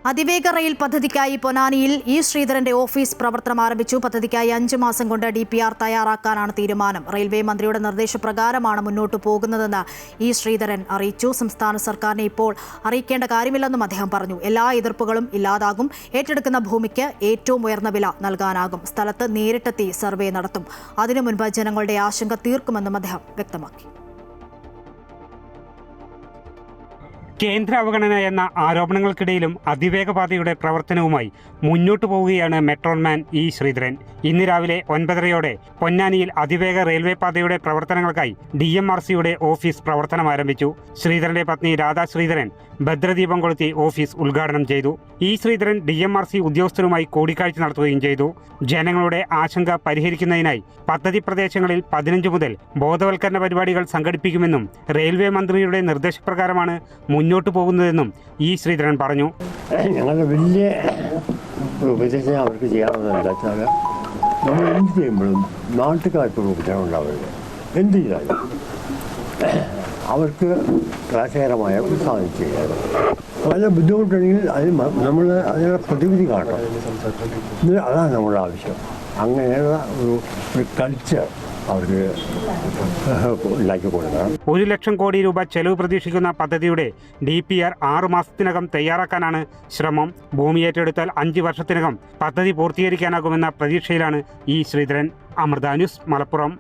അതിവേഗ റെയിൽ പദ്ധതിക്കായി പൊന്നാനിയിൽ ഇ ശ്രീധരന്റെ ഓഫീസ് പ്രവർത്തനം ആരംഭിച്ചു. പദ്ധതിക്കായി 5 മാസം കൊണ്ട് DPR തയ്യാറാക്കാനാണ് തീരുമാനം. റെയിൽവേ മന്ത്രിയുടെ നിർദ്ദേശപ്രകാരമാണ് മുന്നോട്ടു പോകുന്നതെന്ന് ഇ ശ്രീധരൻ അറിയിച്ചു. സംസ്ഥാന സർക്കാരിനെ ഇപ്പോൾ അറിയിക്കേണ്ട കാര്യമില്ലെന്നും അദ്ദേഹം പറഞ്ഞു. എല്ലാ എതിർപ്പുകളും ഇല്ലാതാകും. ഏറ്റെടുക്കുന്ന ഭൂമിക്ക് ഏറ്റവും ഉയർന്ന വില നൽകാനാകും. സ്ഥലത്ത് നേരിട്ടെത്തി സർവേ നടത്തും. അതിനു മുൻപ് ജനങ്ങളുടെ ആശങ്ക തീർക്കുമെന്നും അദ്ദേഹം വ്യക്തമാക്കി. കേന്ദ്ര അവഗണന എന്ന ആരോപണങ്ങൾക്കിടയിലും അതിവേഗപാതയുടെ പ്രവർത്തനവുമായി മുന്നോട്ടു പോവുകയാണ് മെട്രോമാൻ ഇ ശ്രീധരൻ. ഇന്ന് രാവിലെ 9:30 പൊന്നാനിയിൽ അതിവേഗ റെയിൽവേ പാതയുടെ പ്രവർത്തനങ്ങൾക്കായി DMRCയുടെ ഓഫീസ് പ്രവർത്തനം ആരംഭിച്ചു. ശ്രീധരന്റെ പത്നി രാധാ ശ്രീധരൻ ഭദ്രദീപം കൊളുത്തി ഓഫീസ് ഉദ്ഘാടനം ചെയ്തു. ഇ ശ്രീധരൻ DMRC ഉദ്യോഗസ്ഥരുമായി കൂടിക്കാഴ്ച നടത്തുകയും ചെയ്തു. ജനങ്ങളുടെ ആശങ്ക പരിഹരിക്കുന്നതിനായി പദ്ധതി പ്രദേശങ്ങളിൽ 15 മുതൽ ബോധവൽക്കരണ പരിപാടികൾ സംഘടിപ്പിക്കുമെന്നും റെയിൽവേ മന്ത്രിയുടെ നിർദ്ദേശപ്രകാരമാണ് മുന്നോട്ടു പോകുന്നതെന്നും ഇ ശ്രീധരൻ പറഞ്ഞു. ഞങ്ങളുടെ വലിയ ഉപദേശം അവർക്ക് ചെയ്യാവുന്നത് എന്താ വെച്ചാൽ നമ്മൾ എന്ത് ചെയ്യുമ്പോഴും നാട്ടുകാർക്ക് ഉപദേശം ഉണ്ടാവില്ല. എന്ത് ചെയ്താലും അവർക്ക് ക്ലാശകരമായ ഒരു സാധനം ചെയ്യാറ് വളരെ ബുദ്ധിമുട്ടുണ്ടെങ്കിൽ നമ്മൾ അതിനുള്ള പ്രതിവിധി കാണണം. അതാണ് നമ്മുടെ ആവശ്യം. അങ്ങനെയുള്ള ഒരു കൾച്ചർ അവർക്ക് ഉണ്ടാക്കി കൊടുക്കണം. 1 ലക്ഷം കോടി രൂപ ചെലവ് പ്രതീക്ഷിക്കുന്ന പദ്ധതിയുടെ DPR 6 മാസത്തിനകം തയ്യാറാക്കാനാണ് ശ്രമം. ഭൂമി ഏറ്റെടുത്താൽ 5 വർഷത്തിനകം പദ്ധതി പൂർത്തീകരിക്കാനാകുമെന്ന പ്രതീക്ഷയിലാണ് ഇ ശ്രീധരൻ. അമൃത ന്യൂസ്, മലപ്പുറം.